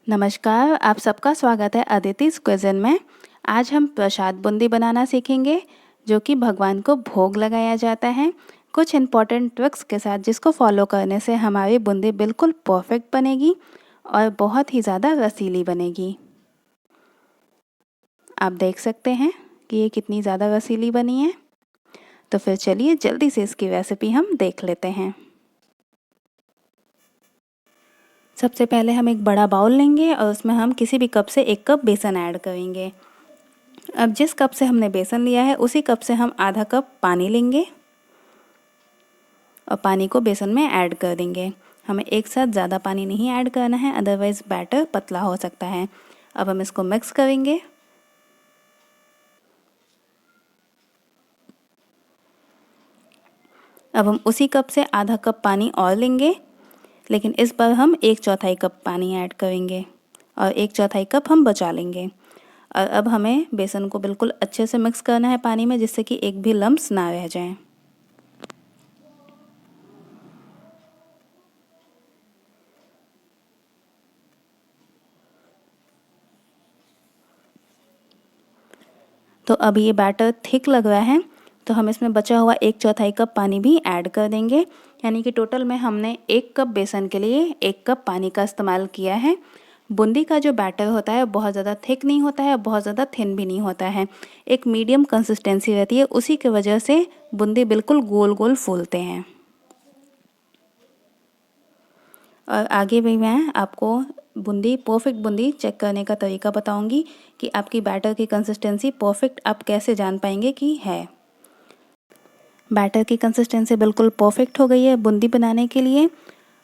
नमस्कार, आप सबका स्वागत है अदिति's क्विज़न में। आज हम प्रसाद बूंदी बनाना सीखेंगे जो कि भगवान को भोग लगाया जाता है, कुछ इम्पॉर्टेंट ट्रिक्स के साथ जिसको फॉलो करने से हमारी बूंदी बिल्कुल परफेक्ट बनेगी और बहुत ही ज़्यादा रसीली बनेगी। आप देख सकते हैं कि ये कितनी ज़्यादा रसीली बनी है। तो फिर चलिए जल्दी से इसकी रेसिपी हम देख लेते हैं। सबसे पहले हम एक बड़ा बाउल लेंगे और उसमें हम किसी भी कप से 1 कप बेसन ऐड करेंगे। अब जिस कप से हमने बेसन लिया है उसी कप से हम आधा कप पानी लेंगे और पानी को बेसन में ऐड कर देंगे। हमें एक साथ ज़्यादा पानी नहीं ऐड करना है, अदरवाइज़ बैटर पतला हो सकता है। अब हम इसको मिक्स करेंगे। अब हम उसी कप से आधा कप पानी और लेंगे, लेकिन इस बार हम 1/4 कप पानी ऐड करेंगे और 1/4 कप हम बचा लेंगे। और अब हमें बेसन को बिल्कुल अच्छे से मिक्स करना है पानी में, जिससे कि एक भी लम्प्स ना रह जाएं। तो अब ये बैटर थिक लग रहा है, तो हम इसमें बचा हुआ 1/4 कप पानी भी ऐड कर देंगे। यानी कि टोटल में हमने 1 कप बेसन के लिए 1 कप पानी का इस्तेमाल किया है। बूंदी का जो बैटर होता है बहुत ज़्यादा थिक नहीं होता है, बहुत ज़्यादा थिन भी नहीं होता है, एक मीडियम कंसिस्टेंसी रहती है। उसी की वजह से बूंदी बिल्कुल गोल गोल फूलते हैं। और आगे भी मैं आपको परफेक्ट बूंदी चेक करने का तरीका बताऊंगी कि आपकी बैटर की कंसिस्टेंसी परफेक्ट आप कैसे जान पाएंगे कि है। बैटर की कंसिस्टेंसी बिल्कुल परफेक्ट हो गई है बूंदी बनाने के लिए।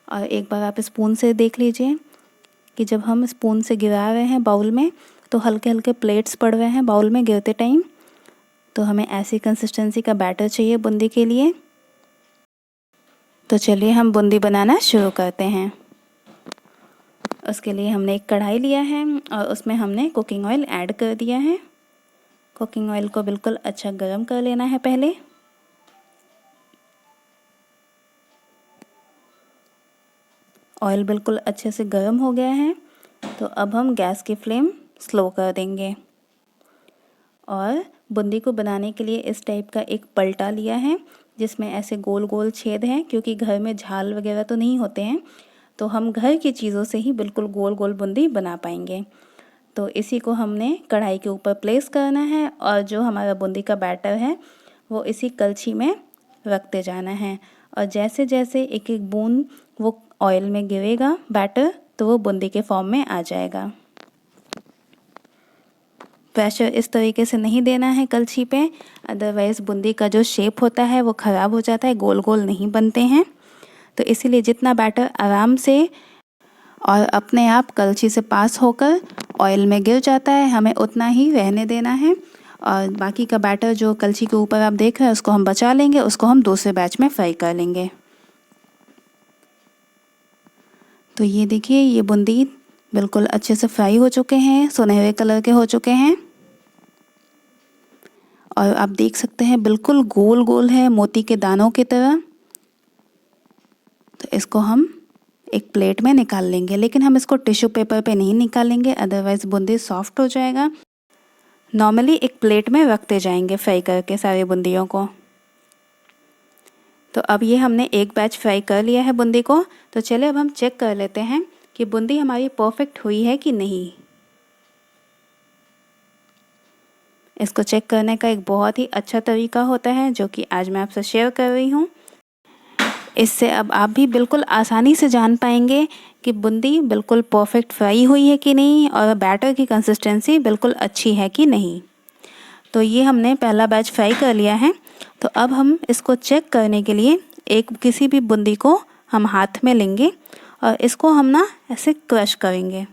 और एक बार आप स्पून से देख लीजिए कि जब हम स्पून से गिरा रहे हैं बाउल में तो हल्के हल्के प्लेट्स पड़ रहे हैं बाउल में गिरते टाइम। तो हमें ऐसी कंसिस्टेंसी का बैटर चाहिए बूंदी के लिए। तो चलिए हम बूंदी बनाना शुरू करते हैं। उसके लिए हमने एक कढ़ाई लिया है और उसमें हमने कुकिंग ऑयल ऐड कर दिया है। कुकिंग ऑयल को बिल्कुल अच्छा गर्म कर लेना है पहले। ऑयल बिल्कुल अच्छे से गर्म हो गया है, तो अब हम गैस की फ्लेम स्लो कर देंगे और बूंदी को बनाने के लिए इस टाइप का एक पलटा लिया है जिसमें ऐसे गोल गोल छेद हैं। क्योंकि घर में झाल वगैरह तो नहीं होते हैं, तो हम घर की चीज़ों से ही बिल्कुल गोल गोल बूंदी बना पाएंगे। तो इसी को हमने कढ़ाई के ऊपर प्लेस करना है और जो हमारा बूंदी का बैटर है वो इसी कलछी में रखते जाना है। और जैसे जैसे एक एक बूंद वो ऑयल में गिरेगा बैटर, तो वो बूंदी के फॉर्म में आ जाएगा। प्रेशर इस तरीके से नहीं देना है कलछी पे, अदरवाइज़ बूंदी का जो शेप होता है वो ख़राब हो जाता है, गोल गोल नहीं बनते हैं। तो इसीलिए जितना बैटर आराम से और अपने आप कलछी से पास होकर ऑयल में गिर जाता है, हमें उतना ही रहने देना है। और बाकी का बैटर जो कलछी के ऊपर आप देख रहे हैं उसको हम बचा लेंगे, उसको हम दूसरे बैच में फ्राई कर लेंगे। तो ये देखिए, ये बूंदी बिल्कुल अच्छे से फ्राई हो चुके हैं, सुनहरे कलर के हो चुके हैं। और आप देख सकते हैं बिल्कुल गोल गोल है, मोती के दानों की तरह। तो इसको हम एक प्लेट में निकाल लेंगे, लेकिन हम इसको टिश्यू पेपर पे नहीं निकालेंगे, अदरवाइज़ बूंदी सॉफ्ट हो जाएगा। नॉर्मली एक प्लेट में रखते जाएंगे फ्राई करके सारी बूंदियों को। तो अब ये हमने एक बैच फ्राई कर लिया है बूंदी को। तो चलिए अब हम चेक कर लेते हैं कि बूंदी हमारी परफेक्ट हुई है कि नहीं। इसको चेक करने का एक बहुत ही अच्छा तरीका होता है जो कि आज मैं आपसे शेयर कर रही हूँ। इससे अब आप भी बिल्कुल आसानी से जान पाएंगे कि बूंदी बिल्कुल परफेक्ट फ्राई हुई है कि नहीं और बैटर की कंसिस्टेंसी बिल्कुल अच्छी है कि नहीं। तो ये हमने पहला बैच फ्राई कर लिया है। तो अब हम इसको चेक करने के लिए एक किसी भी बूंदी को हम हाथ में लेंगे और इसको हम ना ऐसे क्रश करेंगे।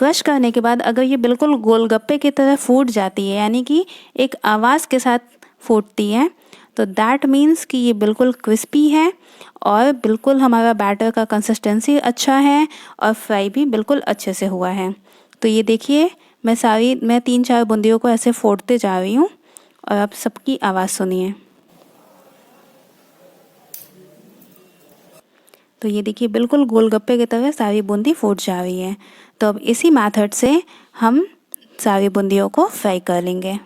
क्रश करने के बाद अगर ये बिल्कुल गोलगप्पे की तरह फूट जाती है, यानी कि एक आवाज़ के साथ फूटती है, तो दैट मीन्स कि ये बिल्कुल क्रिस्पी है और बिल्कुल हमारा बैटर का कंसिस्टेंसी अच्छा है और फ्राई भी बिल्कुल अच्छे से हुआ है। तो ये देखिए मैं 3-4 बूंदियों को ऐसे फोड़ते जा रही हूँ और आप सबकी आवाज़ सुनिए। तो ये देखिए बिल्कुल गोलगप्पे की तरह सारी बूंदी फूट जा रही है। तो अब इसी मेथड से हम सारी बूंदियों को फ्राई कर लेंगे।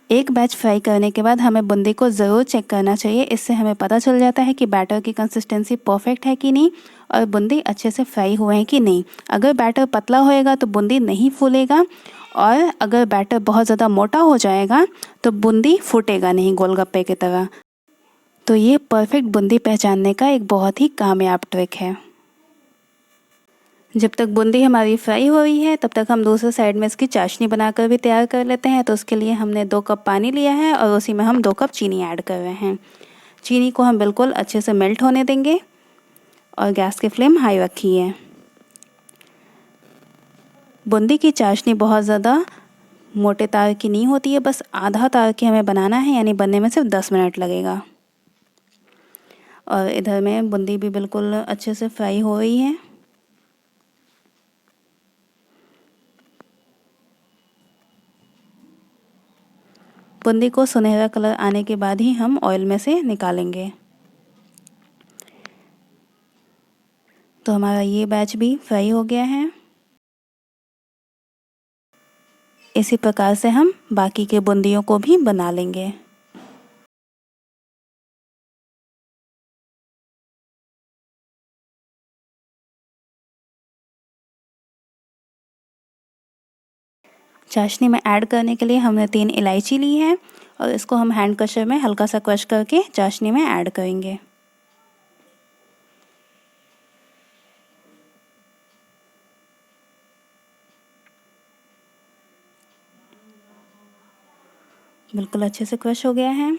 एक बैच फ्राई करने के बाद हमें बूंदी को ज़रूर चेक करना चाहिए। इससे हमें पता चल जाता है कि बैटर की कंसिस्टेंसी परफेक्ट है कि नहीं और बूंदी अच्छे से फ्राई हुए हैं कि नहीं। अगर बैटर पतला होएगा तो बूंदी नहीं फूलेगा और अगर बैटर बहुत ज़्यादा मोटा हो जाएगा तो बूंदी फूटेगा नहीं गोलगप्पे की तरह। तो ये परफेक्ट बूंदी पहचानने का एक बहुत ही कामयाब ट्रिक है। जब तक बूंदी हमारी फ्राई हो रही है तब तक हम दूसरे साइड में इसकी चाशनी बनाकर भी तैयार कर लेते हैं। तो उसके लिए हमने 2 कप पानी लिया है और उसी में हम 2 कप चीनी ऐड कर रहे हैं। चीनी को हम बिल्कुल अच्छे से मेल्ट होने देंगे और गैस की फ्लेम हाई रखी है। बूंदी की चाशनी बहुत ज़्यादा मोटे तार की नहीं होती है, बस आधा तार की हमें बनाना है, यानी बनने में सिर्फ 10 मिनट लगेगा। और इधर में बूंदी भी बिल्कुल अच्छे से फ्राई हो रही है। बूंदी को सुनहरा कलर आने के बाद ही हम ऑयल में से निकालेंगे। तो हमारा ये बैच भी फ्राई हो गया है। इसी प्रकार से हम बाकी के बूंदियों को भी बना लेंगे। चाशनी में ऐड करने के लिए हमने 3 इलायची ली है और इसको हम हैंड क्रशर में हल्का सा क्रश करके चाशनी में ऐड करेंगे। बिल्कुल अच्छे से क्रश हो गया है।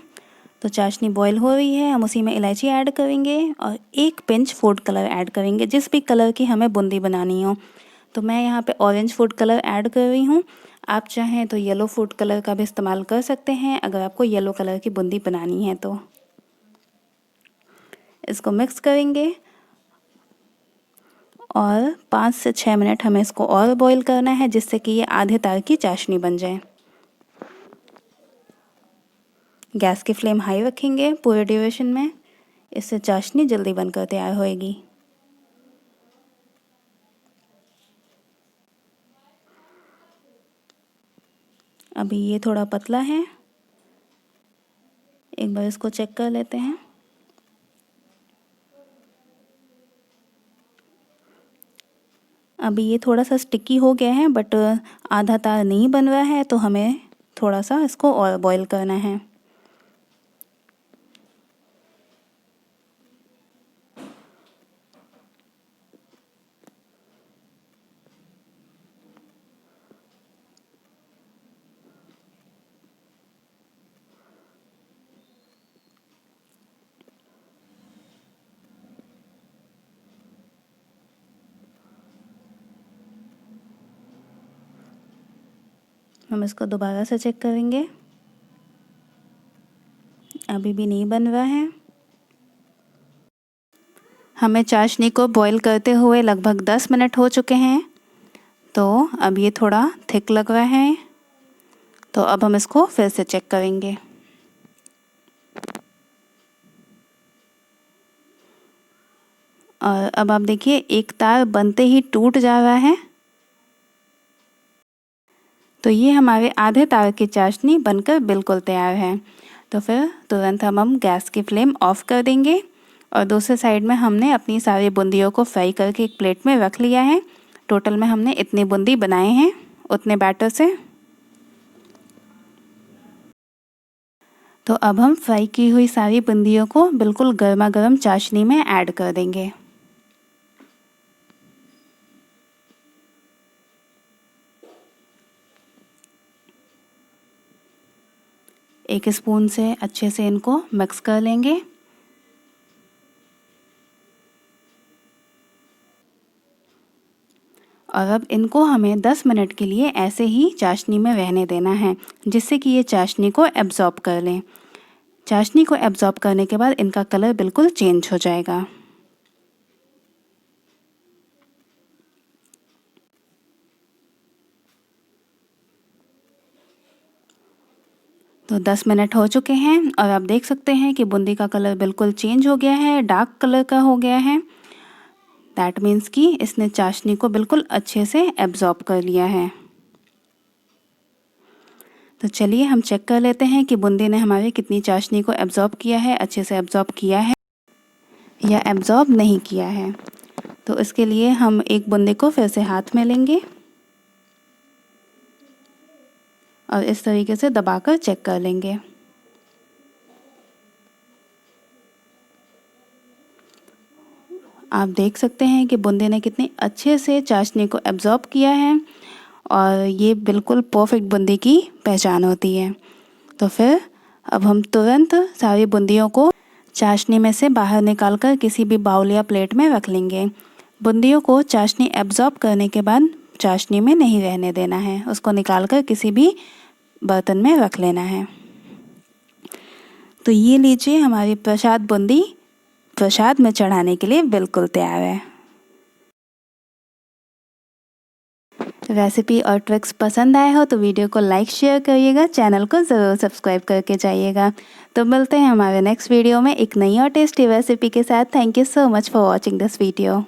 तो चाशनी बॉईल हो रही है, हम उसी में इलायची ऐड करेंगे और 1 पिंच फूड कलर ऐड करेंगे, जिस भी कलर की हमें बूंदी बनानी हो। तो मैं यहाँ पे ऑरेंज फूड कलर ऐड कर रही हूँ। आप चाहें तो येलो फूड कलर का भी इस्तेमाल कर सकते हैं अगर आपको येलो कलर की बूंदी बनानी है तो। इसको मिक्स करेंगे और 5 से 6 मिनट हमें इसको और बॉईल करना है, जिससे कि ये आधे तार की चाशनी बन जाए। गैस की फ्लेम हाई रखेंगे पूरे ड्यूरेशन में, इससे चाशनी जल्दी बनकर तैयार होएगी। अभी ये थोड़ा पतला है, एक बार इसको चेक कर लेते हैं। अभी ये थोड़ा सा स्टिकी हो गया है, बट आधा तार नहीं बन रहा है, तो हमें थोड़ा सा इसको और बॉईल करना है। हम इसको दोबारा से चेक करेंगे। अभी भी नहीं बन रहा है। हमें चाशनी को बॉईल करते हुए लगभग 10 मिनट हो चुके हैं। तो अब ये थोड़ा थिक लग रहा है, तो अब हम इसको फिर से चेक करेंगे। और अब आप देखिए एक तार बनते ही टूट जा रहा है। तो ये हमारे आधे तार की चाशनी बनकर बिल्कुल तैयार है। तो फिर तुरंत हम गैस की फ्लेम ऑफ कर देंगे और दूसरे साइड में हमने अपनी सारी बूंदियों को फ्राई करके एक प्लेट में रख लिया है। टोटल में हमने इतनी बूंदी बनाए हैं उतने बैटर से। तो अब हम फ्राई की हुई सारी बूंदियों को बिल्कुल गर्मा गर्म चाशनी में ऐड कर देंगे। एक स्पून से अच्छे से इनको मिक्स कर लेंगे। और अब इनको हमें 10 मिनट के लिए ऐसे ही चाशनी में रहने देना है, जिससे कि ये चाशनी को एब्ज़ॉर्ब कर लें। चाशनी को एब्ज़ॉर्ब करने के बाद इनका कलर बिल्कुल चेंज हो जाएगा। तो 10 मिनट हो चुके हैं और आप देख सकते हैं कि बूंदी का कलर बिल्कुल चेंज हो गया है, डार्क कलर का हो गया है। दैट मीन्स कि इसने चाशनी को बिल्कुल अच्छे से एब्ज़ॉर्ब कर लिया है। तो चलिए हम चेक कर लेते हैं कि बूंदी ने हमारी कितनी चाशनी को एब्ज़ॉर्ब किया है, अच्छे से एब्ज़ॉर्ब किया है या एब्ज़ॉर्ब नहीं किया है। तो इसके लिए हम एक बूंदी को फिर से हाथ में लेंगे और इस तरीके से दबाकर चेक कर लेंगे। आप देख सकते हैं कि बूंदी ने कितनी अच्छे से चाशनी को एब्ज़ॉर्ब किया है और ये बिल्कुल परफेक्ट बूंदी की पहचान होती है। तो फिर अब हम तुरंत सारी बूंदियों को चाशनी में से बाहर निकालकर किसी भी बाउल या प्लेट में रख लेंगे। बूंदियों को चाशनी एब्ज़ॉर्ब करने के बाद चाशनी में नहीं रहने देना है, उसको निकालकर किसी भी बर्तन में रख लेना है। तो ये लीजिए, हमारी प्रसाद बूंदी प्रसाद में चढ़ाने के लिए बिल्कुल तैयार है। रेसिपी और ट्रिक्स पसंद आए हो तो वीडियो को लाइक शेयर करिएगा, चैनल को ज़रूर सब्सक्राइब करके जाइएगा। तो मिलते हैं हमारे नेक्स्ट वीडियो में एक नई और टेस्टी रेसिपी के साथ। Thank you so much for watching this video.